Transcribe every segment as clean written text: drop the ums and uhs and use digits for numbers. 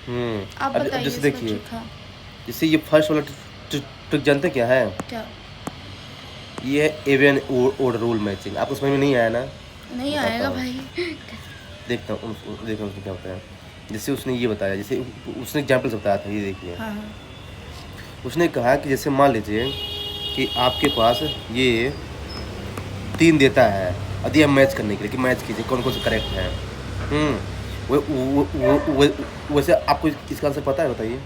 आप अब बताइए जैसे इसमें देखिए, ट्रिक। हाँ, जैसे ये फर्स्ट वाला ट्रिक जानते क्या है? क्या? ये है एवियन ओड रूल मैचिंग। आपको समझ में नहीं आया ना? नहीं बताता आएगा हूँ, भाई। देखता हूँ देखता हूँ उसमें क्या होता है। जैसे उसने ये बताया, जैसे उसने एग्जाम्पल से बताया था, ये देखिए। हाँ हाँ। उसने कहा कि जैसे मान लीजिए कि आपके पास ये 3 देता है, यदि हम मैच करने के लिए कि मैच कीजिए कौन कौन से करेक्ट है। वैसे आपको इसका आंसर पता है, बताइए।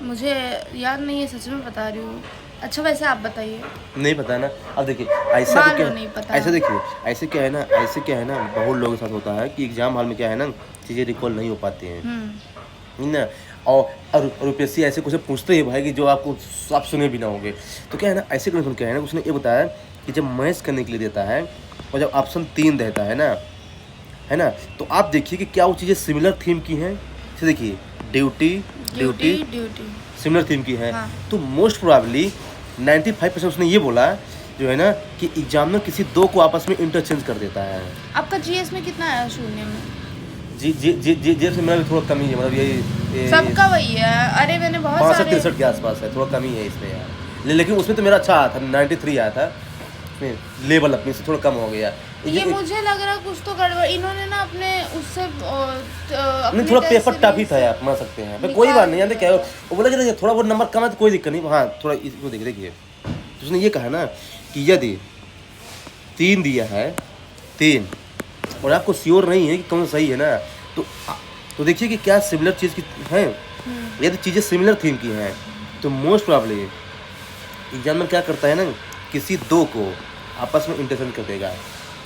मुझे याद नहीं है, सच में बता रही हूँ। अच्छा वैसे आप बताइए। नहीं पता है ना? अब देखिए, ऐसा तो मान क्या लो है, नहीं पता। ऐसा देखिए, ऐसे क्या है ना, बहुत लोगों के साथ होता है कि एग्जाम हॉल में क्या है ना, चीज़ें रिकॉल नहीं हो पाती हैं, है ना? और यूपीएससी ऐसे क्वेश्चन पूछते हैं भाई कि जो आपको आप सुने भी ना होंगे। तो क्या है ना, ऐसे क्वेश्चन क्या है ना, उसने ये बताया कि जब मैच करने के लिए देता है और जब ऑप्शन 3 देता है ना, तो आप देखिए कि क्या वो चीज़ें सिमिलर थीम की हैं। जैसे देखिए, duty duty duty duty. Similar theme की है। हाँ। तो मोस्ट प्रोबेबली 95% उसने ये बोला जो है ना कि एग्जामिनर किसी दो को आपस में इंटरचेंज कर देता है। आपका जीएस में कितना आया शून्य में? जी से मेरा भी थोड़ा कम ही है, मतलब ये सबका वही है। अरे मैंने बहुत 65 सारे। 63 के आसपास है, थोड़ा कम ही है इसमें यार। लेकिन उसमें तो मेरा अच्छा आया था, 93 आया था उसमें। लेवल अपने से थोड़ा कम हो गया। ये मुझे लग रहा है कुछ तो गड़बड़ इन्होंने ना अपने उससे नहीं, अपने थोड़ा टेस्ट पेपर टफ ही सीरीज था से यार, मान सकते हैं, पर कोई निकाल बात नहीं, जानते दिया क्या है, था। वो बोला कि देखिए थोड़ा बहुत नंबर कम है तो कोई दिक्कत नहीं, हाँ थोड़ा इसको देखिए। तो उसने ये कहा ना कि यदि 3 दिया है, 3, और आपको श्योर नहीं है कि कौन सा सही है ना, तो देखिए कि क्या सिमिलर चीज़ की हैं। यदि चीज़ें सिमिलर थीम की हैं तो मोस्ट प्रॉब्ली एग्जामिनर क्या करता है ना, किसी दो को आपस में इंटरचेंज कर देगा।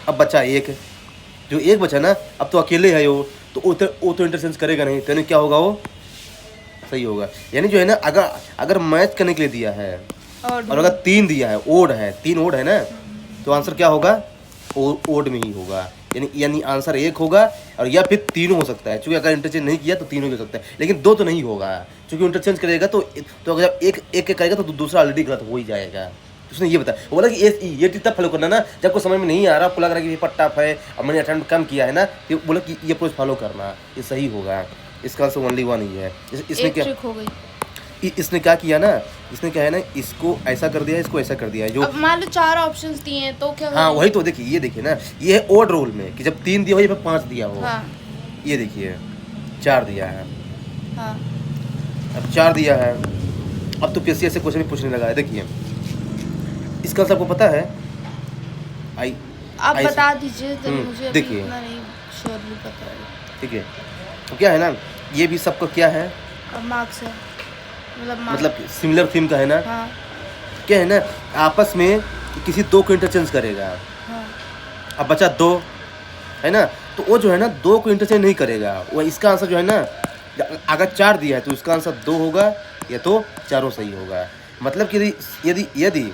अब बचा एक, जो एक बचा ना, अब तो अकेले है वो तो इंटरचेंज करेगा नहीं, तो क्या होगा, वो सही होगा। यानी जो है ना, अगर मैच करने के लिए दिया है और अगर 3 दिया है, ओड है, 3 ओड है ना, तो आंसर क्या होगा, ओड में ही होगा। यानी आंसर 1 होगा, और या फिर तीनों हो सकता है, क्योंकि अगर इंटरचेंज नहीं किया तो तीनों हो सकता है, लेकिन 2 तो नहीं होगा, क्योंकि इंटरचेंज करेगा तो अगर एक एक करेगा तो दूसरा ऑलरेडी गलत हो ही जाएगा। उसने ये बताया, वो बोला कि ये टिप तब फॉलो करना ना जब कोई समझ में नहीं आ रहा, आपको लग रहा है कि पेपर टफ है और मैंने अटेम्प्ट कम किया है ना, तो बोला कि ये अप्रोच फॉलो करना, ये सही होगा। इसका आंसर ओनली 1 ही है। इसने क्या ट्रिक हो गई। इसने क्या किया ना, इसने क्या है ना, इसको ऐसा कर दिया है, इसको ऐसा कर दिया है, जो अब मान लो 4 ऑप्शंस दिए हैं तो क्या हाँ करें? वही तो देखिए, ये देखिए ना, ये है ओड रोल में कि जब 3 दिया हो या फिर 5 दिया हो। हाँ ये देखिए 4 दिया है, हाँ। अब 4 दिया है, अब तो पीएससी ऐसे क्वेश्चन भी पूछने लगा है। देखिए इसका सबको पता है, आई आप आई बता दीजिए तो मुझे अभी देखिए, इतना नहीं श्योरली पता है। ठीक है, तो क्या है ना, ये भी सबका क्या है, अब मार्क्स है, मतलब मतलब सिमिलर थीम का है ना। हाँ क्या है ना, आपस में किसी दो को इंटरचेंज करेगा। हाँ। अब बचा 2, है ना, तो वो जो है ना 2 को इंटरचेंज नहीं करेगा, वो इसका आंसर जो है ना, अगर 4 दिया है तो इसका आंसर 2 होगा, या तो चारों सही होगा। मतलब कि यदि यदि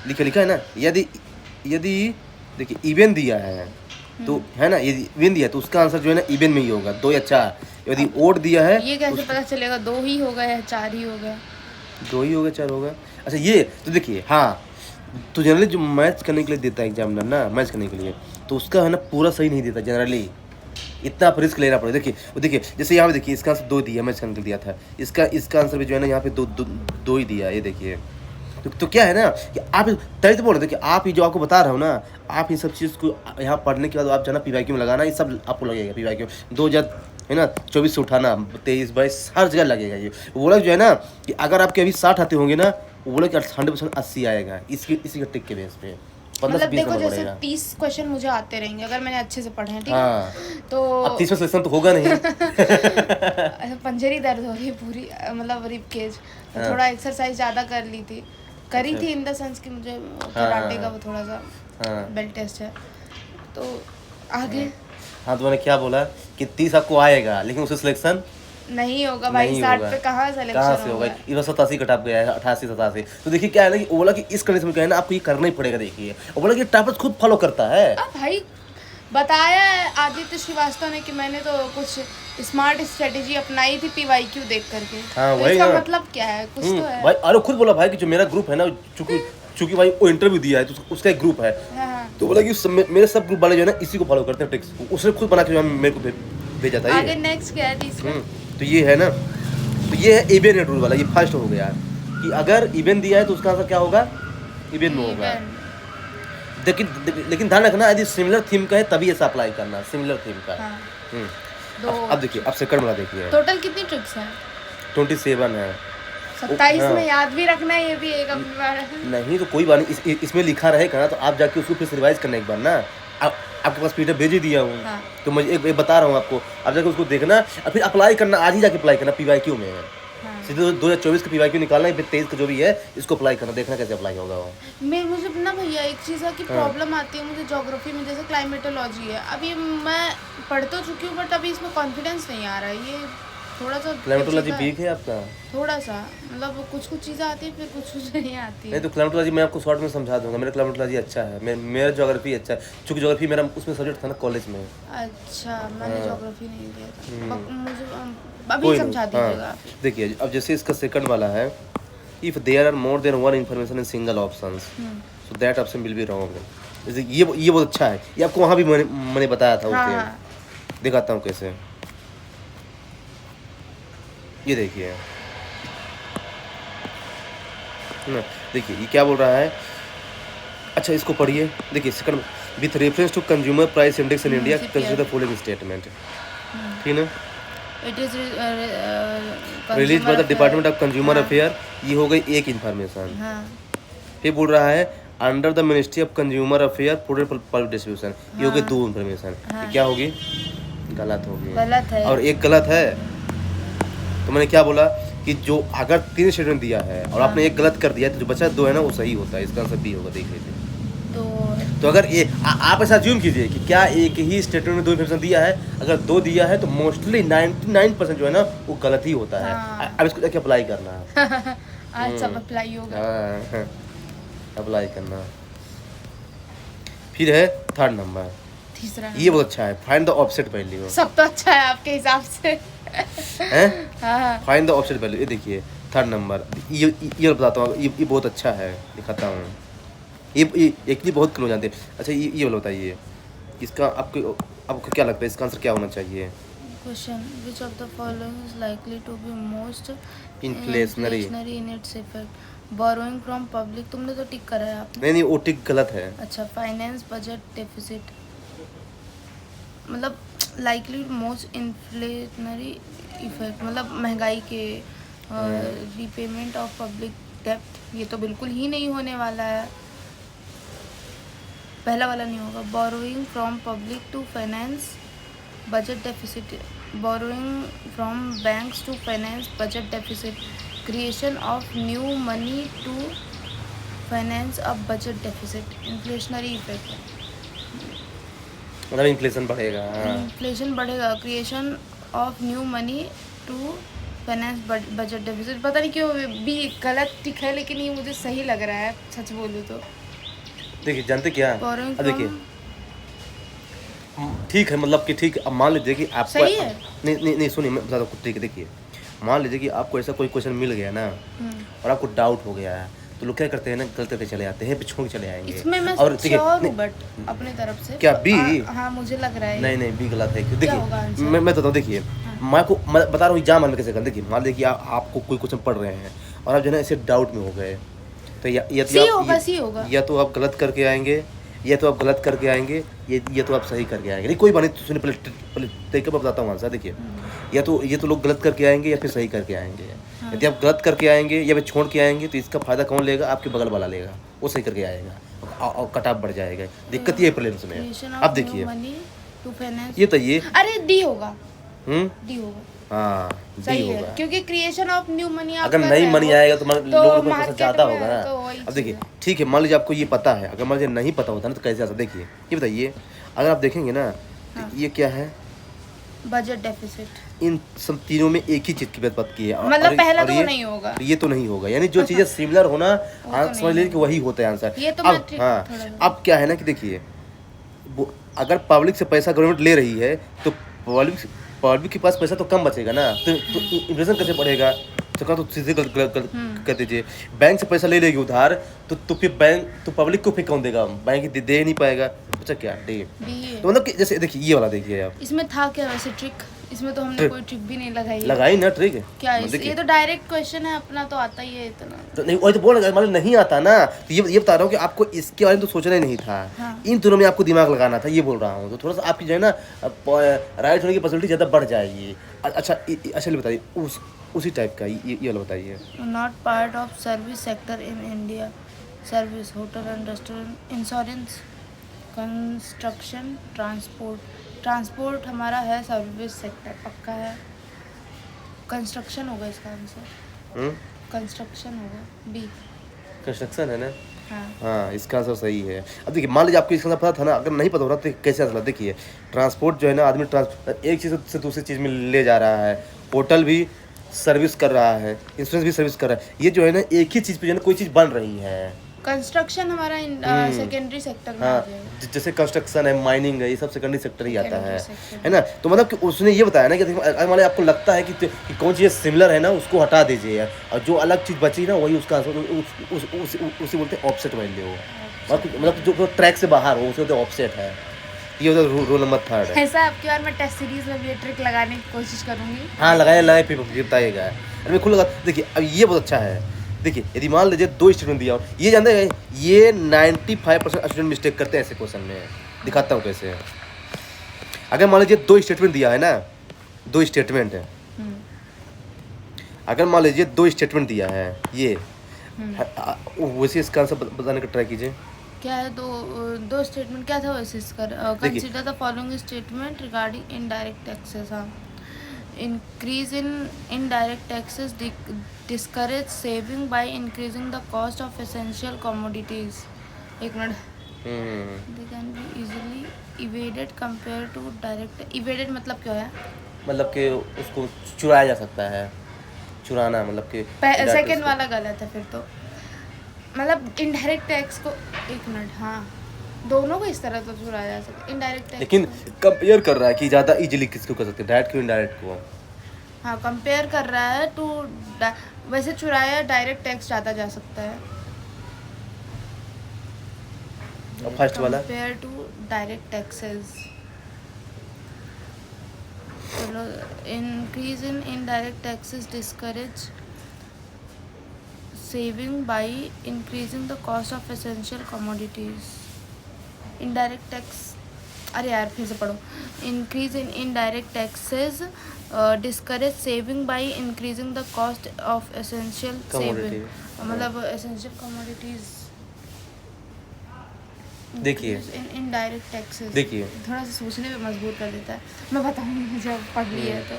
लिखा है ना, यदि देखिए इवन दिया है तो है ना, यदि इवन दिया है तो उसका आंसर जो है ना इवन में ही होगा, 2 या 4। यदि ओड दिया है, ये कैसे पता चलेगा 2 ही होगा या 4 ही होगा? 2 ही होगा, 4 होगा। अच्छा ये तो देखिए, हाँ तो जनरली जो मैच करने के लिए देता है एग्जामिनर ना, मैच करने के लिए, तो उसका है ना पूरा सही नहीं देता जनरली, इतना आप रिस्क लेना पड़ेगा। देखिए जैसे यहाँ पे देखिए, इसका आंसर 2 दिया, मैच करने के लिए दिया था, इसका आंसर भी जो है ना यहाँ पे 2 ही दिया, ये देखिए। तो क्या है ना कि आप तभी तो बोल रहे थे कि आप ये जो आपको बता रहा हूँ ना, आप इन सब चीज़ को यहाँ पढ़ने के बाद आप जाना पीवाईक्यू में लगाना, ये सब आपको लगेगा पीवाईक्यू 2000 है ना 24 से उठाना, 23 22 हर जगह लगेगा ये। वो बोला जो है ना कि अगर आपके अभी 60 आते होंगे ना, वो बोला कि 100% 80 आएगा, इसी का टिक के बेस पे 15 से मतलब 20 देखो नंबर जैसे बढ़ेगा। 30 क्वेश्चन मुझे आते रहेंगे अगर मैंने अच्छे से पढ़े हैं, ठीक हाँ, है तो अब 30वां सेशन तो होगा नहीं। अच्छा पंजरी दर्द हो रही है पूरी, मतलब रिब केज। हाँ। थोड़ा एक्सरसाइज ज़्यादा कर ली थी, करी अच्छा। थी इन द सेंस कि मुझे हाँ, कराटे का हाँ, वो थोड़ा सा हाँ। बेल्ट टेस्ट है तो आगे हाँ तो मैंने क्या बोला कि 30 आपको आएगा, लेकिन उससे सिलेक्शन नहीं होगा भाई। नहीं 60 होगा। पे कहाँ कहाँ सिलेक्शन से होगा, होगा? इस बार 87 कट ऑफ गया है, 88 87। तो देखिए क्या है ना कि वो बोला कि इस कंडीशन में क्या है ना, आपको ये करना ही पड़ेगा। देखिए वो बोला कि टाइपस खुद फॉलो करता है। अब भाई बताया है आदित्य श्रीवास्तव ने कि मैंने तो कुछ स्मार्ट स्ट्रेटेजी अपनाई थी पीवाईक्यू देख करके। हाँ तो वही इसका ना। मतलब क्या है, कुछ तो है। भाई अरे खुद बोला भाई कि जो मेरा ग्रुप है ना, चूंकि चूंकि भाई वो इंटरव्यू दिया है तो उसका एक ग्रुप है, हाँ। तो बोला कि मेरे सब ग्रुप वाले जो है ना इसी को फॉलो करते हैं ट्रिक्स, उसने खुद बना के जो है मेरे को भेजा था आगे ये। नेक्स्ट क्या है तीसरा? तो ये है ना, तो ये है इवन रूल वाला, ये फर्स्ट हो गया कि अगर इवन दिया है तो उसका आंसर क्या होगा, इवन में होगा। लेकिन ध्यान रखना यदि सिमिलर थीम का है तभी ऐसा अप्लाई करना, सिमिलर थीम का। हाँ। हम्म। अब देखिए, अब सेकंड वाला देखिए, टोटल कितनी ट्रिक्स हैं? 27 है। 27 हाँ। में याद भी रखना है, ये भी एक अपनी बार है। नहीं तो कोई बात नहीं, इसमें लिखा रहेगा ना तो आप जाके उसको फिर से रिवाइज करना एक बार ना। आपके पास पीडीएफ भेज ही दिया हूँ। हाँ। तो मैं एक बता रहा हूँ आपको, आप जाके उसको देखना और फिर अप्लाई करना, आज ही जाके अप्लाई करना। पीवाईक्यू में है, हाँ। सीधे 2024 का पीवाईक्यू निकालना है, फिर 23 का जो भी है इसको अप्लाई करना, देखना कैसे अप्लाई होगा वो। मुझे ना भैया एक चीज़ है कि प्रॉब्लम आती है मुझे ज्योग्राफी में, जैसे क्लाइमेटोलॉजी है, अभी मैं पढ़ तो चुकी हूँ बट अभी इसमें कॉन्फिडेंस नहीं आ रहा है, ये थोड़ा सा क्लाइमेटोलॉजी वीक है आपका थोड़ा सा, मतलब कुछ चीज़ें आती है फिर कुछ नहीं आती नहीं है। तो क्लाइमेटोलॉजी मैं आपको शॉर्ट में समझा दूंगा। मेरा क्लाइमेटोलॉजी अच्छा है, मेरा ज्योग्राफी अच्छा है, चूंकि ज्योग्राफी मेरा उसमें सब्जेक्ट था ना कॉलेज में। अच्छा, मैंने ज्योग्राफी नहीं लिया था, मुझे अभी कोई समझा नहीं, दीजिएगा। देखिए अब जैसे इसका सेकंड वाला है, if there are more than one information in single options so that option will be wrong. जैसे ये बहुत अच्छा है, ये आपको वहाँ भी मैंने बताया था उस दिन। हाँ। दिखाता हूँ कैसे, ये देखिए ना, देखिए ये क्या बोल रहा है। अच्छा इसको पढ़िए, देखिए second, with reference to consumer price index in India consider the following statement, ठीक है ना। It is release by the department of consumer affair, ये हो गई एक इन्फॉर्मेशन। हाँ। फिर बोल रहा है under the ministry of consumer affair product public distribution, ये हो गई 2 इन्फॉर्मेशन। ये क्या होगी, गलत होगी, गलत है। और एक गलत है। तो मैंने क्या बोला कि जो अगर 3 स्टेटमेंट दिया है और आपने एक गलत कर दिया तो जो बचा 2 है ना वो सही होता है, इसका आंसर बी होगा। देख लीजिए, तो अगर ये आप ऐसा ज्यूम कीजिए कि क्या एक ही स्टेटमेंट में 2 इन्फॉर्मेशन दिया है, अगर 2 दिया है तो मोस्टली 99% जो है ना वो गलत ही होता है। हाँ। अब इसको जाके अप्लाई करना है। आज सब अप्लाई होगा। हाँ, अप्लाई करना। फिर है थर्ड नंबर, तीसरा ये बहुत अच्छा है, फाइंड द ऑफसेट वैल्यू। सब तो अच्छा है आपके हिसाब से। हैं, हाँ। Find the offset value. ये देखिए थर्ड नंबर, ये बताता हूँ, ये बहुत अच्छा है, दिखाता हूँ। ये एक ही बहुत क्लोज जानते हैं। अच्छा ये वाला बताइए, इसका आपको क्या लगता है, इसका आंसर क्या होना चाहिए। Question, which of the following is likely to be most inflationary in its effect, borrowing from public, तुमने तो टिक करा है आपने। नहीं वो टिक गलत है। अच्छा, फाइनेंस बजट डेफिसिट, मतलब लाइकली मोस्ट इन्फ्लेशनरी इफेक्ट, मतलब महंगाई के, रीपेमेंट ऑफ पब्लिक डेप्ट, ये तो बिल्कुल ही नहीं होने वाला है, पहला वाला नहीं होगा। Borrowing from public to finance budget deficit, borrowing from banks to finance budget deficit, creation of new money to finance of budget deficit, inflationary effect, मतलब इन्फ्लेशन बढ़ेगा। इन्फ्लेशन बढ़ेगा, creation of new money to finance budget deficit. पता नहीं क्यों भी गलत टिक है, लेकिन ये मुझे सही लग रहा है सच बोलूँ तो। देखिए जानते क्या, Borrowing अब देखिए from- ठीक है, मतलब कि ठीक है, अब मान लीजिए कि आपको सही है। नहीं सुनिए, मैं बता दूँ, ठीक है। देखिए मान लीजिए कि आपको ऐसा कोई क्वेश्चन मिल गया ना और आपको डाउट हो गया है, तो लोग क्या करते हैं ना, गलत करके चले जाते हैं, छोड़ के चले आएंगे। इसमें मैं और ठीक है, श्योर हूँ नहीं, बट अपने तरफ से क्या बी? हाँ मुझे लग रहा है। नहीं बी गलत है। क्या होगा देखिए आंसर? मैं बताता हूँ, देखिए मैं बता रहा हूँ एग्जाम में कैसे करना। देखिए मान लीजिए कि आपको कोई क्वेश्चन पढ़ रहे हैं और आप जो है ना ऐसे डाउट में हो गए, तो सी होगा। या तो आप गलत करके आएंगे, ये तो आप गलत करके आएंगे, ये तो आप सही करके आएंगे। नहीं कोई बात नहीं, सुनिए पहले तरीके पर बताता हूँ आंसर। देखिए या तो ये तो लोग गलत करके आएंगे या फिर सही करके आएंगे। यदि आप गलत करके आएंगे या फिर छोड़ के आएंगे तो इसका फायदा कौन लेगा, आपके बगल वाला लेगा, वो सही करके आएगा और कट ऑफ बढ़ जाएगा। दिक्कत ये प्रीलिम्स में। अब देखिए ये तो ये, अरे डी होगा, डी होगा। हाँ सही डी है, होगा। क्योंकि क्रिएशन ऑफ न्यू मनी अगर नई मनी आएगा तो लोगों को पैसा ज़्यादा market होगा में ना। तो वही अब चीज़ देखिए है। ठीक है, मान लीजिए आपको ये पता है, अगर मान लीजिए नहीं पता होता ना तो कैसे आता। देखिए ये बताइए, अगर आप देखेंगे ना तो ये क्या है, बजट डेफिसिट, इन सब तीनों में एक ही चीज की बात की है। मतलब पहला तो नहीं होगा, ये तो नहीं होगा, यानी जो चीजें सिमिलर होना समझ लीजिए कि वही होता है आंसर। ये तो अब हाँ, अब क्या है ना कि देखिए अगर पब्लिक से पैसा गवर्नमेंट ले रही है तो पब्लिक के पास पैसा तो कम बचेगा ना, तो इन्फ्लेशन कैसे बढ़ेगा। तो कहा तो सीधे गलत कर दीजिए। बैंक से पैसा ले लेगी उधार तो फिर बैंक तो पब्लिक को फिर कौन देगा, बैंक दे नहीं पाएगा। अच्छा क्या डे तो मतलब कि जैसे देखिए ये वाला देखिए आप, इसमें था क्या वैसे ट्रिक? इसमें तो हमने कोई ट्रिक भी नहीं लगाई है। लगाई ना ट्रिक क्या ये तो डायरेक्ट क्वेश्चन है, अपना तो आता ही है इतना। तो नहीं वही तो बोल रहा मतलब नहीं आता ना, तो ये बता रहा हूँ कि आपको इसके बारे में तो सोचना ही नहीं था। हाँ। इन दोनों में आपको दिमाग लगाना था, ये बोल रहा हूँ। तो थोड़ा सा आपकी जो है ना राइट होने की पॉसिबिलिटी ज़्यादा बढ़ जाएगी। अच्छा अच्छा बताइए उसी टाइप का ये वाला बताइए। Not part of service sector in India. Service, hotel and restaurant, insurance, construction, transport हमारा है सर्विस सेक्टर, पक्का है। कंस्ट्रक्शन होगा इसका आंसर, कंस्ट्रक्शन होगा बी। कंस्ट्रक्शन है ना? हाँ। हाँ इसका आंसर सही है। अब देखिए मान लीजिए आपको इसका आंसर पता था ना, अगर नहीं पता हो रहा तो कैसे आंसर? देखिए ट्रांसपोर्ट जो है ना, आदमी एक चीज़ से दूसरी चीज़ में ले जा रहा है, होटल भी सर्विस कर रहा है, इंश्योरेंस भी सर्विस कर रहा है। ये जो है ना एक ही चीज़ पे जो है ना कोई चीज़ बन रही है। कंस्ट्रक्शन हमारा सेकेंडरी सेक्टर में आ हाँ जाएगा। जैसे कंस्ट्रक्शन है, माइनिंग है, ये सब सेकेंडरी सेक्टर ही आता है Secondary है ना? तो मतलब कि उसने ये बताया ना कि अगर मान लीजिए आपको लगता है कि कौन चीज़ सिमिलर है ना, उसको हटा दीजिए और जो अलग चीज़ बची ना वही उसका उसे बोलते हैं ऑफसेट वैल्यू। मतलब जो ट्रैक से बाहर हो उसे बोलते हैं ऑफसेट है। ये होता है रूल नंबर 3 है। ऐसा आपकी बार मैं टेस्ट सीरीज में भी ये ट्रिक लगाने की कोशिश करूंगी। हाँ लगाए फिर बताइएगा। अरे मैं खुद लगा देखिए अब ये बहुत अच्छा है। देखिए यदि मान लीजिए 2 स्टेटमेंट दिया हो, ये जानते हैं ये 95% स्टूडेंट मिस्टेक करते हैं ऐसे क्वेश्चन में। दिखाता हूँ कैसे। अगर मान लीजिए 2 स्टेटमेंट दिया है ना, 2 स्टेटमेंट है, अगर मान लीजिए 2 स्टेटमेंट दिया है ये, वैसे इसका आंसर बताने का ट्राई कीजिए। क्या है दो स्टेटमेंट क्या था वैसे इसका? Consider the following statement regarding indirect taxes. हाँ, increase in indirect taxes discourage saving by increasing the cost of essential commodities. एक minute. They can be easily evaded compare to direct. Evaded मतलब क्या है? मतलब कि उसको चुराया जा सकता है, चुराना मतलब कि सेकंड वाला गलत है फिर तो। मतलब इनडायरेक्ट टैक्स को, एक मिनट, हाँ दोनों को इस तरह तो चुराया जा सकता है इनडायरेक्ट टैक्स। लेकिन कंपेयर कर रहा है कि ज़्यादा इजीली किसको कर सकते हैं, डायरेक्ट को इनडायरेक्ट को। हाँ कंपेयर कर रहा है टू, वैसे चुराया डायरेक्ट टैक्स ज़्यादा जा सकता है। और फर्स्ट वाला कंपेयर टू डायरेक्ट टैक्सेस। चलो, increase in indirect taxes discourage saving by increasing the cost of essential commodities. Indirect tax, अरे यार फिर से पढ़ो। Increase in indirect taxes discourage saving by increasing the cost of essential saving, मतलब essential commodities. देखिए indirect taxes, देखिए थोड़ा सा सोचने पे मजबूर कर देता है। मैं बताऊंगी मुझे, अब पढ़ लिया है तो।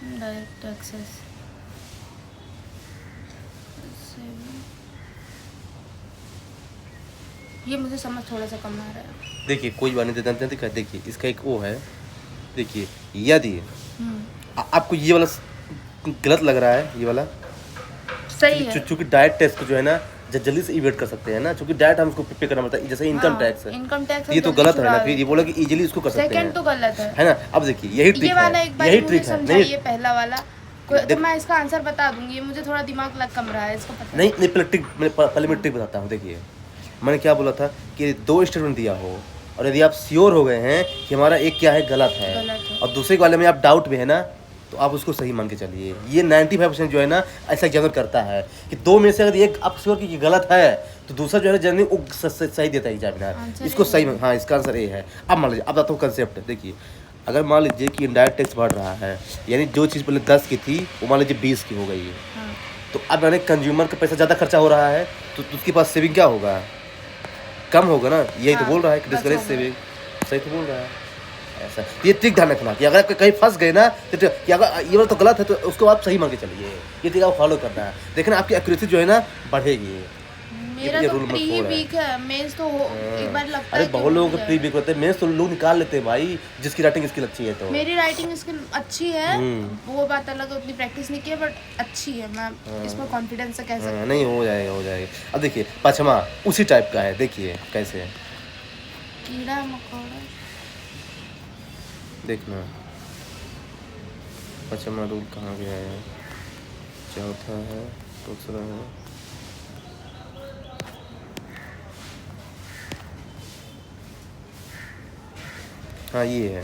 इनडायरेक्ट टैक्सेस ये मुझे समझ थोड़ा सा कम आ रहा है। देखिए कोई बात नहीं देते दिखा। देखिए इसका एक वो है, देखिए यदि आपको ये वाला गलत लग रहा है, ये वाला सही है चूंकि डायरेक्ट टैक्स को जो है ना जल्दी से इवेट कर सकते हैं ना, क्योंकि डायरेक्ट हम उसको पे करना पड़ता है, जैसे इनकम टैक्स है। इनकम टैक्स ये तो गलत है ना, फिर ये बोला कि इजीली इसको कर सकते हैं। सेकंड तो गलत है ना? अब देखिए यही ट्रिक ये वाला है, एक बार यही मुझे ट्रिक है। समझाइए पहला वाला तो मैं इसका आंसर बता दूंगी। ये मुझे थोड़ा दिमाग लग कम रहा है, इसको पता नहीं पहले मैं ट्रिक बताता हूँ। देखिए मैंने क्या बोला था कि 2 स्टेटमेंट दिया हो और यदि आप श्योर हो गए हैं कि हमारा एक क्या है गलत है, और दूसरे वाले में आप डाउट में है ना, तो आप उसको सही मान के चलिए। ये 95% जो है ना ऐसा एग्जामिनर करता है कि 2 में से अगर एक आप श्योर कि गलत है तो दूसरा जो है ना जनरली वो सही देता है एग्जामिनर, इसको सही। हाँ इसका आंसर ए है। अब मान लीजिए, अब बताता हूँ कंसेप्ट। देखिए अगर मान लीजिए कि इनडायरेक्ट टैक्स बढ़ रहा है, यानी जो चीज़ पहले 10 की थी वो मान लीजिए 20 की हो गई है, तो अब यानी कंज्यूमर का पैसा ज़्यादा खर्चा हो रहा है, तो उसके पास सेविंग क्या होगा? कम होगा ना। यही तो बोल रहा है कि डिस्करेज सेविंग। सही तो बोल रहा है ऐसा। ये ट्रिक ध्यान रखना कि अगर कहीं फंस गए ना तो कि अगर ये वाला तो गलत है तो उसको आप सही मान के चलिए। ये ट्रिक आपको फॉलो करना है, देखना आपकी एक्यूरेसी जो है ना बढ़ेगी। मेरा तो प्री ही वीक है, मेंस तो एक बार लगता है। अरे बहुत लोगों को प्री वीक होते हैं, मेंस तो लोग निकाल लेते हैं भाई, जिसकी राइटिंग स्किल अच्छी है। तो मेरी राइटिंग स्किल अच्छी है, वो बात अलग है, उतनी प्रैक्टिस नहीं की है, बट अच्छी है। मैं इसमें कॉन्फिडेंस से कह सकती हूँ। नहीं हो जाएगा, हो जाएगा। अब देखिए पांचवा उसी टाइप का है, देखिए कैसे। कीड़ा मकोड़ा देखना 5वां रूल कहाँ गया है, चौथा है, दूसरा है, हाँ ये है।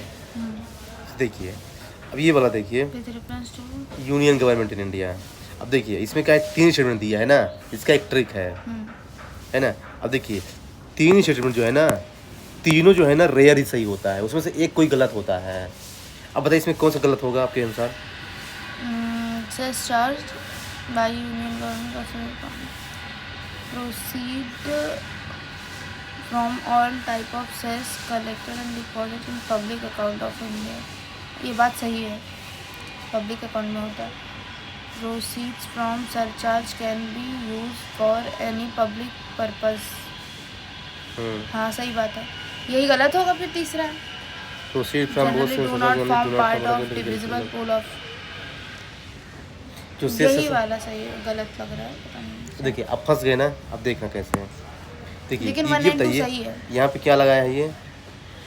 देखिए अब ये वाला देखिए, with reference to union government in India. अब देखिए इसमें क्या है, 3 स्टेटमेंट दिया है ना, इसका एक ट्रिक है ना। अब देखिए 3 स्टेटमेंट जो है ना, तीनों जो है ना रेयर ही सही होता है, उसमें से एक कोई गलत होता है। अब बताइए इसमें कौन सा गलत होगा आपके अनुसार? Cess charge by union government proceed from all type of cess collected and deposit in public account of India. ये बात सही है, पब्लिक अकाउंट में होता है। Proceeds from surcharge can be use for any public purpose. हाँ सही बात है, यही गलत होगा फिर तीसरा। Proceed from both generally do not form part of divisible pool of. जो यही वाला सही है, गलत लग रहा है, पता नहीं। देखिए अब फंस गए ना, अब देखना कैसे है। देखिए लेकिन ये 192 बताइए सही है। यहाँ पे क्या लगाया है ये?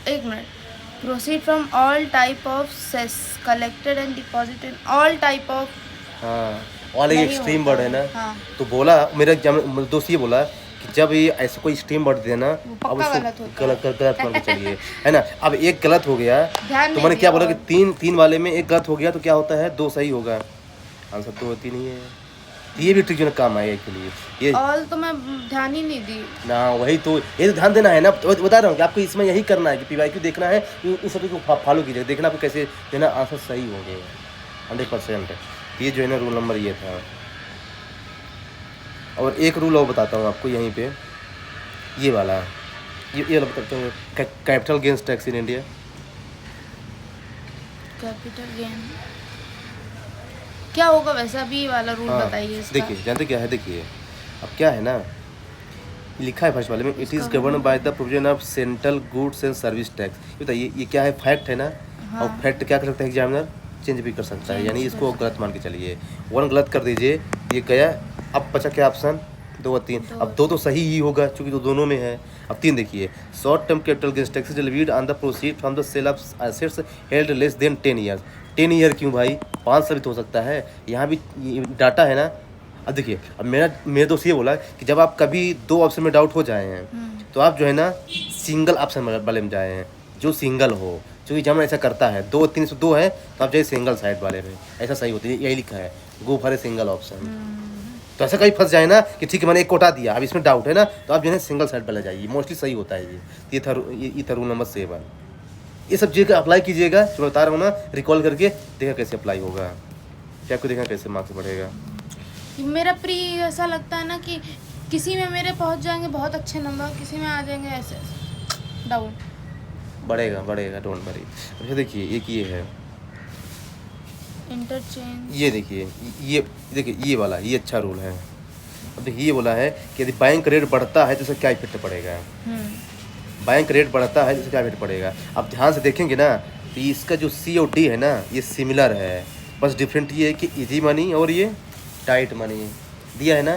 एक minute, proceed from all type of cess collected and deposit in all type of. हाँ ऑल एक नहीं एक्सट्रीम होता वर्ड है ना। हाँ। तो बोला मेरा दोस्त ये बोला कि जब ये ऐसा कोई एक्सट्रीम वर्ड देना, वो अब पक्का उसको गलत होता है। गलत मान के चलिए, है ना। अब एक गलत हो गया ध्यान तो नहीं मैंने क्या दिया बोला कि और। तीन वाले में एक गलत हो गया तो क्या होता है, 2 सही होगा। आंसर तो होती नहीं है। ये भी ट्रिक जो है काम आएगा के लिए ये ऑल तो मैं ध्यान ही नहीं दी। ना, वही तो ये तो ध्यान देना है ना। तो बता रहा हूँ कि आपको इसमें यही करना है कि पीवाईक्यू देखना है, उस सब को फॉलो कीजिए, देखना आपको कैसे देना आंसर सही होंगे 100%। ये जो है ना रूल नंबर ये था। और एक रूल और बताता हूँ आपको यहीं पे, ये वाला ये वाला बताता हूँ, capital gains tax in India. Capital gain क्या होगा वैसे, अभी वाला रूल बताइए इसका। देखिए जानते क्या है, देखिए अब क्या है ना, लिखा है फर्स्ट वाले में, it is govern by the provision of central goods and service tax. बताइए ये क्या है, फैक्ट है ना। हाँ। और फैक्ट क्या कर सकता है एग्जामिनर, चेंज भी कर सकता है, यानी इसको गलत मान के चलिए। 1 गलत कर दीजिए, ये गया। अब बचा क्या ऑप्शन, 2 और 3। अब 2 तो सही ही होगा क्योंकि तो दोनों में है। अब 3 देखिए, short term capital gains tax levied on the proceed from the sale of assets held less than 10 years. 10 year क्यों भाई, 5 साल भी तो हो सकता है, यहाँ भी डाटा है ना। अब देखिए अब मेरे दोस्त ये बोला कि जब आप कभी 2 ऑप्शन में डाउट हो जाए हैं तो आप जो है ना सिंगल ऑप्शन वाले में जाए हैं, जो सिंगल हो, क्योंकि जब ऐसा करता है 2 3 से 2 है तो आप जाइए सिंगल साइड वाले में, ऐसा सही होता है। यही लिखा है, go for a single option. तो ऐसा कहीं फंस जाए ना कि ठीक है मैंने एक कोटा दिया, अब इसमें डाउट है ना, तो आप जो है सिंगल साइड वाले जाइए, मोस्टली सही होता है। ये था रूल नंबर 7। ये सब चीज़ अप्लाई कीजिएगा, जो बता रहा हूँ ना, रिकॉल करके देखा कैसे अप्लाई होगा, क्या आपको देखना कैसे मार्क्स बढ़ेगा। मेरा प्री ऐसा लगता है ना कि किसी में मेरे पहुंच जाएंगे बहुत अच्छे नंबर, किसी में आ जाएंगे ऐसे डाउन। बढ़ेगा डोंट वरी। अच्छा देखिए एक ये है, इंटरचेंज। ये देखिए ये वाला, ये अच्छा रूल है। अब देखिए ये बोला है कि यदि बैंक रेट बढ़ता है तो इसका क्या इफेक्ट पड़ेगा। बैंक रेट बढ़ता है तो इसका क्या इफेक्ट पड़ेगा। अब ध्यान से देखेंगे ना तो इसका जो सी और डी है ना, ये सिमिलर है, बस डिफरेंट ये है कि इजी मनी और ये टाइट मनी दिया है ना।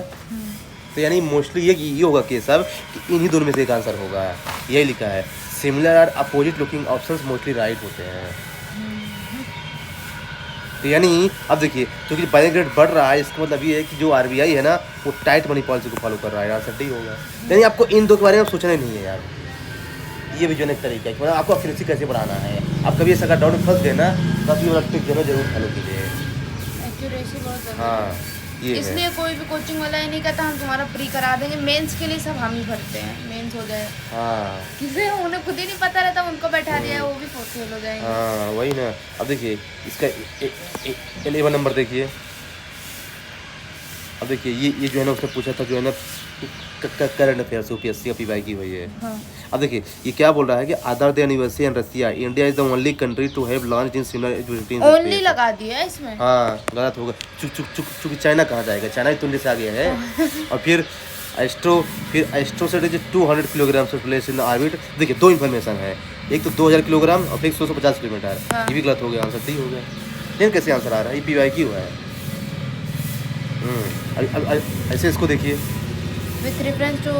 तो यानी मोस्टली ये होगा केस अब कि इन्हीं दोनों में से एक आंसर होगा, यही लिखा है। सिमिलर और opposite looking options mostly right होते हैं। तो यानी अब देखिए क्योंकि बैंक रेट बढ़ रहा है, इसका मतलब ये है कि जो आरबीआई है ना वो टाइट मनी पॉलिसी को फॉलो कर रहा है, आंसर डी होगा। यानी आपको इन दो के बारे में सोचना ही नहीं है यार, ये भी जो एक तरीका है कि मतलब आपको एक्यूरेसी कैसे बढ़ाना है। आप कभी ऐसा डाउट में फंस गए ना तो आप ये वाला ट्रिक जो है जरूर फॉलो कीजिए। एक्यूरेसी बहुत ज़रूरी है। हाँ ये इसलिए है। कोई भी कोचिंग वाला ये नहीं कहता हम तुम्हारा प्री करा देंगे, मेंस के लिए सब हम ही भरते हैं, मेंस हो जाए। हाँ किसे उन्हें खुद ही नहीं पता रहता, उनको बैठा दिया है, वो भी फेल हो जाएंगे। हाँ वही ना। अब देखिए इसका 11 नंबर देखिए। अब देखिए ये जो है ना उसने पूछा था जो है ना करंट अफेयर्स यूपीएससी का पीवाई की हुई है। हाँ। अब देखिए ये क्या बोल रहा है कि other than USA and Russia, India is the only country to have launched in similar education. Only लगा दिया है इसमें। हाँ गलत होगा, चूंकि चाइना कहाँ जाएगा, चाइना ही तो इंडिया से आ गया है। और फिर एस्ट्रो सेट इज 200 किलोग्राम से प्लेस इन ऑर्बिट। देखिए 2 इन्फॉर्मेशन है, एक तो 2000 किलोग्राम और फिर 150 किलोमीटर। हाँ। ये भी गलत हो गया, आंसर डी हो गया। लेकिन कैसे आंसर आ रहा है, ये पीवाईक्यू है। अब ऐसे इसको देखिए, with reference to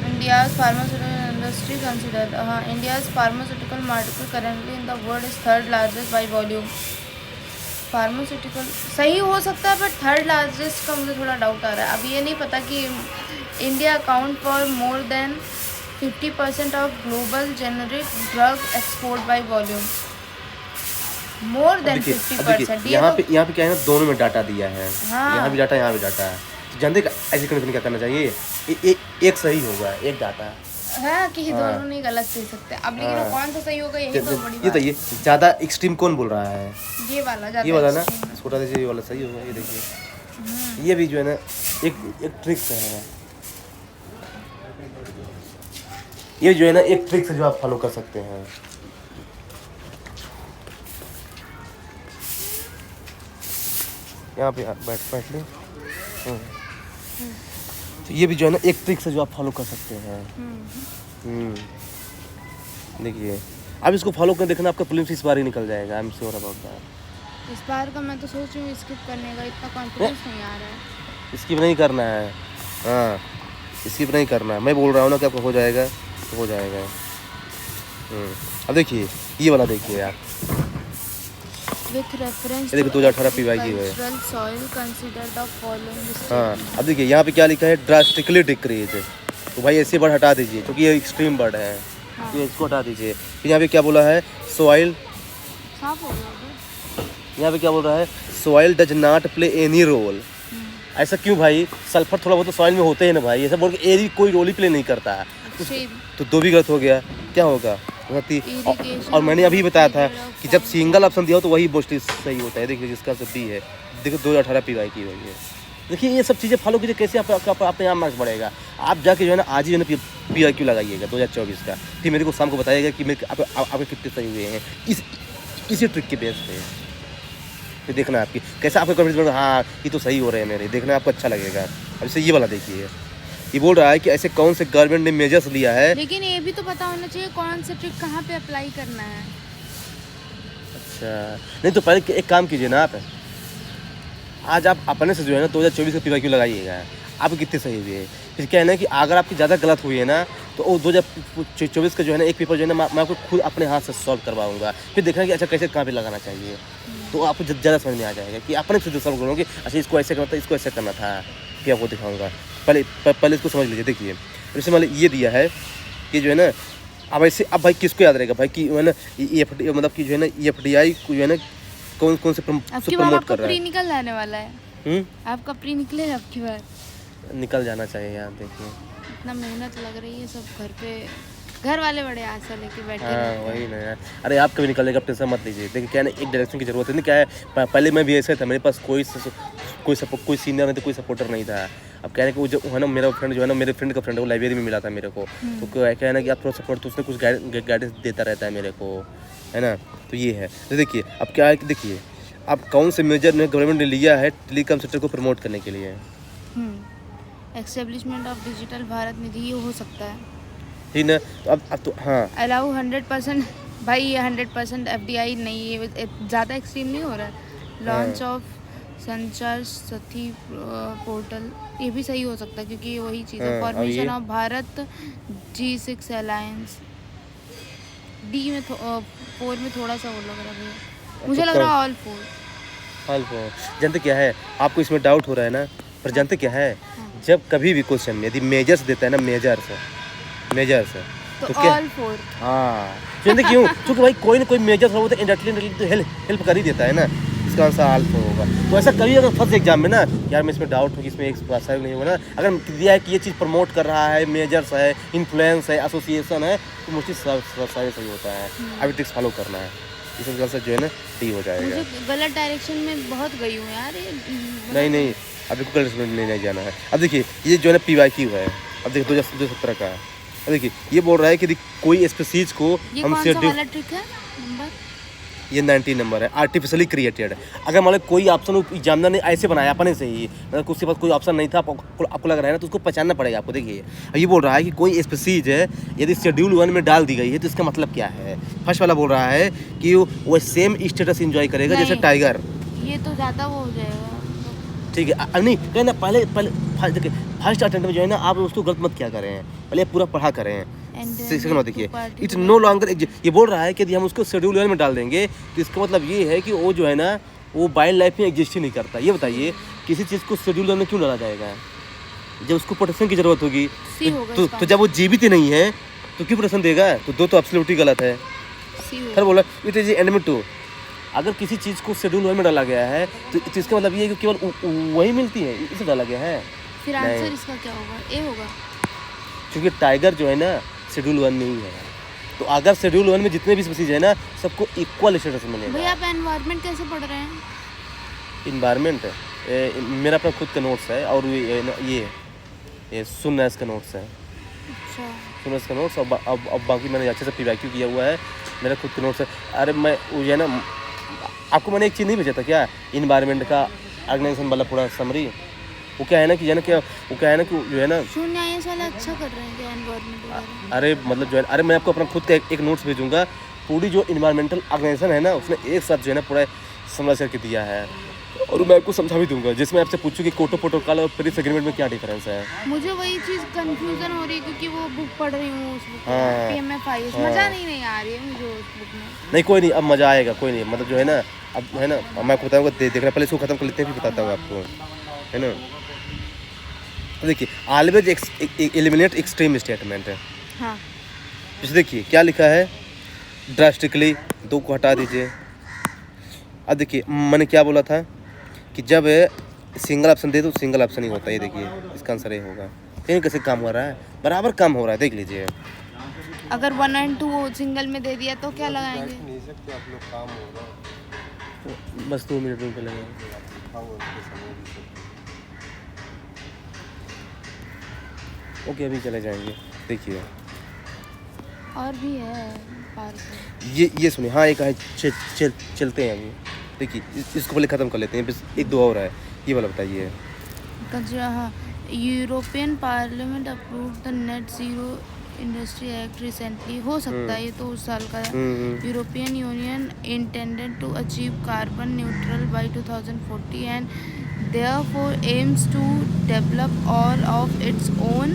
India's pharmaceutical industry considered. India's pharmaceutical market currently in the world is third largest by volume. Pharmaceutical सही हो सकता है, बट थर्ड लार्जेस्ट का मुझे थोड़ा डाउट आ रहा है. अब ये नहीं पता कि India account for more than 50% of global generic drug export by volume. More than 50%. यहाँ पे क्या है ना, दोनों में डाटा दिया है. हाँ. यहाँ भी डाटा, यहाँ भी डाटा है. जानते ऐसी कंडीशन क्या करना चाहिए, एक सही होगा, एक डाटा है कि दोनों नहीं गलत दे सकते. अब लेकिन हाँ. कौन सा सही होगा यही तो बड़ी ये तो ये ज़्यादा एक्सट्रीम कौन बोल रहा है, ये वाला ये वाला ना. छोटा दीजिए, ये वाला सही होगा. ये देखिए, ये भी जो है ना एक ट्रिक्स है. ये जो है ना एक ट्रिक्स है जो आप फॉलो कर सकते हैं. यहाँ पे बैठ ले. तो ये भी जो है ना एक ट्रिक्स है जो आप फॉलो कर सकते हैं. देखिए, अब इसको फॉलो कर देखना, आपका प्रीलिम्स इस बार ही निकल जाएगा. I am sure about that. इस बार का मैं तो सोच रही हूँ स्किप करने का, इतना कॉन्फिडेंस नहीं आ रहा है. स्किप नहीं करना है. हाँ, स्किप नहीं करना है. मैं बोल रहा हूँ ना कि आपको हो जाएगा तो हो जाएगा. अब देखिए, ये वाला देखिए आप. With reference ये देखो 2018 PY की है. soil consider the following. हाँ, अब देखिए यहाँ पे क्या लिखा है, ड्रास्टिकली डिक्रीज. तो भाई ऐसे वर्ड हटा दीजिए क्योंकि ये एक्सट्रीम वर्ड है. हाँ. ये इसको हटा दीजिए. फिर यहाँ पे क्या बोला है, सॉइल. साफ हो गया. यहाँ पे क्या बोल रहा है, soil does not play any role. ऐसा क्यों भाई, सल्फर थोड़ा बहुत तो सॉइल में होते हैं ना भाई. ऐसा बोल के एरी कोई रोल ही प्ले नहीं करता है. तो दो भी गलत हो गया. क्या होगा, और मैंने अभी बताया था कि जब सिंगल ऑप्शन दिया हो तो वही मोस्टली सही होता है. देखिए जिसका सब बी है, देखो 2018 PY की हुई है. देखिए ये सब चीज़ें फॉलो कीजिए, कैसे अपने यहाँ मार्क्स बढ़ेगा. आप जाके जो है ना आज ही जो है ना PYQ लगाइएगा 2024 का. फिर मेरे को शाम को बताइएगा कि मेरे आपके कितने सही हुए हैं इसी ट्रिक के बेस पे. फिर देखना आपकी कैसा आपका कॉन्फिडेंस बढ़ेगा. हाँ ये तो सही हो रहे हैं मेरे, देखना आपको अच्छा लगेगा. अब इसे ये वाला देखिए, ये बोल रहा है कि ऐसे कौन से गवर्नमेंट ने मेजर्स लिया है. लेकिन ये भी तो पता होना चाहिए कौन से ट्रिक कहाँ पे अप्लाई करना है. अच्छा, नहीं तो पहले एक काम कीजिए ना, आप आज आप अपने से जो है ना 2024 का PYQ लगाइएगा. आपके कितने सही हुए. फिर क्या है ना कि अगर आपकी ज़्यादा गलत हुई है ना तो वो 2024 का जो है ना एक पेपर जो है ना मैं आपको खुद अपने हाथ से सॉल्व करवाऊंगा. फिर देखना कि अच्छा कैसे कहाँ पे लगाना चाहिए. तो आपको ज़्यादा समझ में आ जाएगा कि अपने से सॉल्व करूँगी. अच्छा इसको ऐसे करना था, इसको ऐसे करना था. फिर आपको दिखाऊँगा. पहले इसको समझ लीजिए. देखिए जैसे मान ये दिया है कि जो है ना, अब ऐसे अब भाई किसको याद रहेगा भाई कि है ना मतलब कि जो है ना FDI को जो है ना कौन से प्रमोट कर रहा है. निकल जाने वाला है. आपका प्री निकले आपकी बार निकल जाना चाहिए यार. देखिए इतना मेहनत लग रही है, सब घर पे घर वाले बड़े आशा लेके बैठे. हाँ वही ना यार. अरे आप कभी निकलेगा, टेंशन मत लीजिए. देखिए क्या है ना, एक डायरेक्शन की जरूरत है ना. क्या है, पहले मैं भी ऐसे था, मेरे पास कोई सीनियर नहीं था, कोई सपोर्टर नहीं था. अब क्या है कि वो जो है ना मेरा फ्रेंड जो है ना, मेरे फ्रेंड का फ्रेंड, वो लाइब्रेरी में मिला था मेरे को. तो क्या है ना कि आप थोड़ा सपोर्ट, तो उसने कुछ गाइडेंस देता रहता है मेरे को, है ना. तो ये है. तो देखिए अब क्या है कि देखिए अब कौन से मेजर ने गवर्नमेंट ने लिया है टेलीकॉम सेक्टर को प्रमोट करने के लिए. एस्टेब्लिशमेंट ऑफ डिजिटल भारत निधि, ये हो सकता है. ठीक ना. तो अब तो हाँ, अलाउ 100%. भाई ये 100% FDI नहीं है, ज़्यादा एक्सट्रीम नहीं हो रहा है. लॉन्च ऑफ संचार साथी पोर्टल, ये भी सही हो सकता है क्योंकि ये वही चीज़ है. Formation of Bharat G6 alliance. D में 4 में थोड़ा सा वो लग रहा है, मुझे लग रहा है ऑल 4. जानते क्या है, आपको इसमें डाउट हो रहा है ना, पर जानते क्या है, जब कभी भी क्वेश्चन में यदि मेजर्स देता है ना, मेजर्स तो क्या ऑल 4. हाँ जानते क्यों, क्योंकि भाई कोई ना कोई मेजर्स हो तो इंडायरेक्टली तो हेल्प कर ही देता है ना. इसका आंसर ऑल 4 होगा. तो ऐसा कभी अगर फर्स्ट एग्जाम में ना यार मैं इसमें डाउट हो कि इसमें एक भाषा नहीं होगा ना, अगर दिया है कि ये चीज़ प्रमोट कर रहा है, मेजर्स है, इन्फ्लुएंस है, एसोसिएशन है, तो मुझे सारे सही होता है. अभी ट्रिक्स फॉलो करना है. इसका आंसर जो है ना डी हो जाएगा. मुझे गलत डायरेक्शन में बहुत गई हूँ यार. नहीं अभी को गलत नहीं जाना है. अब देखिए ये जो है ना PYQ है. अब देखिए 2017 का है. अब देखिए ये बोल रहा है कि कोई स्पीसीज को हमसे ट्रिक है नंबर, ये 19 नंबर है, आर्टिफिशियली क्रिएटेड. अगर मान लो कोई ऑप्शन एग्जामिनर ने ऐसे बनाया अपने से ही, मतलब उसके पास कोई ऑप्शन नहीं था, आपको लग रहा है ना, तो उसको पहचानना पड़ेगा आपको. देखिए ये बोल रहा है कि कोई स्पीसीज है यदि शेड्यूल 1 में डाल दी गई है तो इसका मतलब क्या है. फर्स्ट वाला बोल रहा है कि वो सेम स्टेटस एंजॉय करेगा जैसे टाइगर. ये तो ज़्यादा वो हो जाएगा. ठीक है. नहीं कहना पहले फर्स्ट अटेम्प्ट में जो है ना आप उसको गलत मत क्या करें, पहले पूरा पढ़ा करें. And सेकंड बात देखिए, two-party इट्स नो लॉन्गर, ये बोल रहा है कि यदि हम उसको शेड्यूल 1 में डाल देंगे तो इसका मतलब ये है कि वो जो है ना वो वाइल्ड लाइफ में एग्जिस्ट ही नहीं करता। ये बताइए किसी चीज़ को शेड्यूल 1 में क्यों डाला जाएगा? जब उसको प्रोटेक्शन की जरूरत होगी सी होगा तो इसका जब वो जीवित ही नहीं है तो क्यों प्रोटेक्शन देगा? तो दो तो एब्सोल्युटली गलत है। सी होगा। खैर बोला इट इज एंड टू, अगर किसी चीज़ को शेड्यूल 1 में डाला गया है तो इसका मतलब ये है कि केवल वही मिलती है, इसे डाला गया है। फिर नहीं। आंसर इसका क्या होगा? ए होगा। क्योंकि टाइगर जो है ना शेड्यूल 1 में ही है, तो अगर शेड्यूल 1 में जितने भी स्पीसीज है ना सबको इक्वल स्टेटस मिलेगा। भैया आप एनवायरनमेंट कैसे पढ़ रहे हैं? इन्वायरमेंट मेरा अपना खुद का नोट्स है और ये सुन्नस का नोट्स है, अच्छा। सुन्नस का नोट्स। अब बाकी मैंने अच्छे से पीवाईक्यू किया हुआ है, मेरा खुद का नोट्स है। अरे मैं वो जो है ना आपको मैंने एक चीज़ नहीं भेजा था क्या, इन्वायरमेंट का ऑर्गेनाइजेशन वाला पूरा समरी। वो क्या है ना कि जो है ना शून्य आईएएस वाले अच्छा कर रहे हैं क्या एनवायरनमेंट वगैरह? अरे मतलब जो है अरे मैं आपको अपना खुद का एक नोट्स भेजूंगा, पूरी जो इन्वायरमेंटल ऑर्गेनाइजेशन है ना उसने एक साथ जो है ना पूरा समझ करके दिया है, और मैं आपको समझा भी दूंगा जिसमें आपसे पूछूं कि कोटो प्रोटोकॉल और पेरिस एग्रीमेंट में क्या डिफरेंस है। मुझे वही चीज़ कंफ्यूजन हो रही है क्योंकि वो बुक पढ़ रही हूँ उस बुक हाँ। PMFIS मज़ा नहीं आ रही है मुझे उस बुक में। नहीं कोई नहीं, अब मज़ा आएगा, कोई नहीं। मतलब जो है ना अब है ना मैं आपको बताऊँगा, देखना पहले इसको खत्म कर लेते हैं फिर बताता हूँ आपको, है ना। तो देखिए ऑलवेज एलिमिनेट एक्सट्रीम स्टेटमेंट है। हाँ। जैसे देखिए क्या लिखा है, ड्रास्टिकली 2 को हटा दीजिए। अब देखिए मैंने क्या बोला था कि जब सिंगल ऑप्शन दे तो सिंगल ऑप्शन ही होता है। ये देखिए इसका आंसर ये होगा। कहीं कैसे काम हो रहा है, बराबर काम हो रहा है, देख लीजिए। अगर 1 और 2 सिंगल में दे दिया तो क्या लगाएंगे? बस 2 मिनट में लगेगा। ओके अभी चले जाएंगे, देखिए और भी है पार्क। ये सुनिए। हाँ एक है चलते हैं अभी। देखिए इसको पहले ख़त्म कर लेते हैं, बस 1-2 और है, ये वाला बताइए। हाँ, European parliament approve the net zero industry act recently. हो सकता है ये तो उस साल का है। European union intended to achieve carbon neutral by 2040 and therefore aims to develop all of its own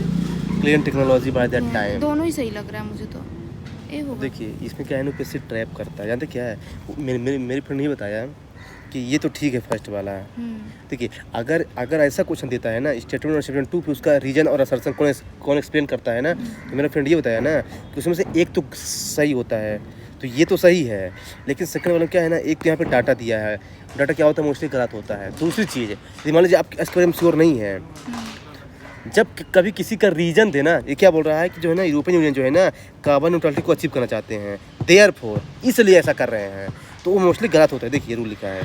clean technology by that time. दोनों ही सही लग रहा है मुझे तो। ए होगा। देखिए इसमें क्या है ना, पैसे ट्रैप करता है। जानते क्या है, मेरी फ्रेंड ने बताया कि ये तो ठीक है फर्स्ट वाला। देखिए अगर ऐसा क्वेश्चन देता है ना स्टेटमेंट और स्टेटमेंट 2 पे उसका रीजन और असर्शन कौन एक्सप्लेन करता है ना, तो मेरा फ्रेंड ये बताया ना कि उसमें से एक तो सही होता है, तो ये तो सही है। लेकिन सेकंड वाला क्या है ना, एक तो यहाँ पे डाटा दिया है, डाटा क्या होता है मोस्टली गलत होता है। दूसरी चीज़ है मान लीजिए आप इसके बारे में श्योर नहीं है, जब कभी किसी का रीजन देना, ये क्या बोल रहा है कि जो है ना यूरोपियन यूनियन जो है ना कार्बन न्यूट्रलिटी को अचीव करना चाहते हैं, देयरफॉर इसलिए ऐसा कर रहे हैं, तो वो मोस्टली गलत होता है। देखिए रूल लिखा है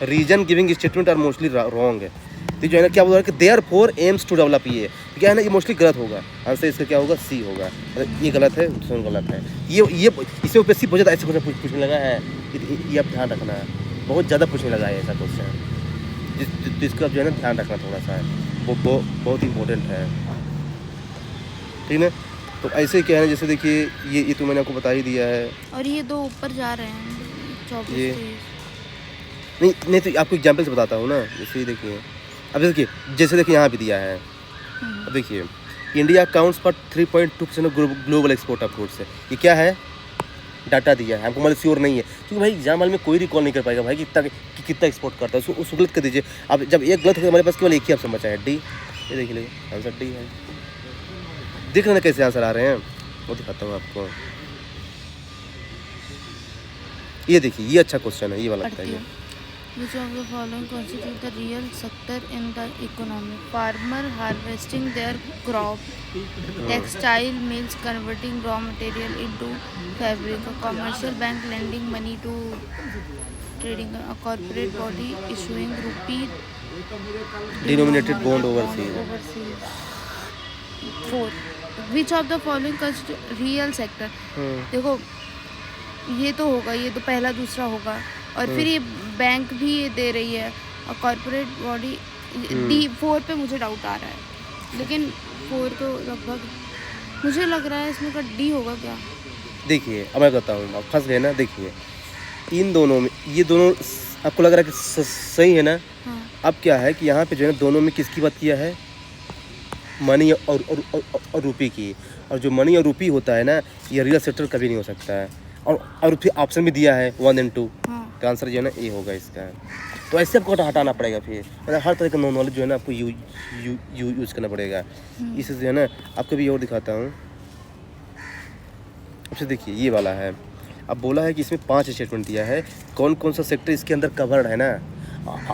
reason giving statement are mostly wrong है। तो जो है ना क्या बोल रहा है कि देयरफॉर एम्स टू डेवलप, ये क्या है ना ये मोस्टली गलत होगा। आंसर इसका क्या होगा, सी होगा। ये गलत है, दूसरा गलत है। ये इससे ऊपर बहुत ज़्यादा ऐसे क्वेश्चन पूछने लगा है, ये आप ध्यान रखना है, बहुत ज़्यादा पूछने लगा है ऐसा क्वेश्चन, जिसका जो है ना ध्यान रखना थोड़ा सा है, वो बहुत इंपॉर्टेंट है, ठीक है। तो ऐसे क्या है, जैसे देखिए ये तो मैंने आपको बता ही दिया है। और ये 2 ऊपर जा रहे हैं 24 नहीं तो आपको एग्जाम्पल से बताता हूँ ना। जैसे ये देखिए, अब देखिए जैसे देखिए यहाँ भी दिया है। अब देखिए India accounts for 3.2% of global export of goods है। ये क्या है, डाटा दिया है हमको, मतलब श्योर नहीं है क्योंकि भाई एग्जाम वाले में कोई रिकॉल नहीं कर पाएगा भाई कि कितना एक्सपोर्ट करता है, उसको गलत कर दीजिए। अब जब एक गलत हो हमारे पास केवल एक ही ऑप्शन बचा है, डी। ये देख लीजिए आंसर डी है। देख लेना कैसे आंसर आ रहे हैं, वो दिखाता हूँ आपको। ये देखिए ये अच्छा क्वेश्चन है, ये वाला बताइए। Which of the following constitute the real sector in the economy? Farmer harvesting their crop, textile mills converting raw material into fabric, a commercial bank lending money to trading, a corporate body issuing rupee Denominated bond overseas. 4. Which of the following constitute real sector? देखो ये तो होगा, ये तो पहला दूसरा होगा, और फिर ये बैंक भी ये दे रही है, और कॉर्पोरेट बॉडी डी। 4 पे मुझे डाउट आ रहा है, लेकिन 4 तो लगभग मुझे लग रहा है इसमें का डी होगा क्या। देखिए अब मैं कहता हूँ, आप फंस गए ना। देखिए इन दोनों में, ये दोनों आपको लग रहा है कि सही है ना। हाँ। अब क्या है कि यहाँ पे जो है ना दोनों में किसकी बात किया है, मनी और रुपी की। और जो मनी और रुपी होता है ना, ये रियल सेक्टर कभी नहीं हो सकता है। और फिर ऑप्शन भी दिया है 1 and 2, हाँ तो आंसर जो है ना ए होगा इसका। तो ऐसे आपको हटाना पड़ेगा, फिर मतलब हर तरह का नॉलेज जो है ना आपको यूज़ करना पड़ेगा। इसे जो है ना आपको भी और दिखाता हूँ। अच्छा देखिए ये वाला है, अब बोला है कि इसमें 5 स्टेटमेंट दिया है, कौन कौन सा सेक्टर इसके अंदर कवर्ड है ना।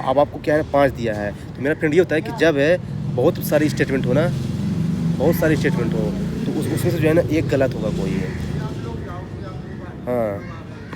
अब आपको क्या है 5 दिया है, तो मेरा फ्रेंड ये होता है कि जब है बहुत सारी स्टेटमेंट हो ना, तो उसमें से जो है ना एक गलत होगा कोई है। हाँ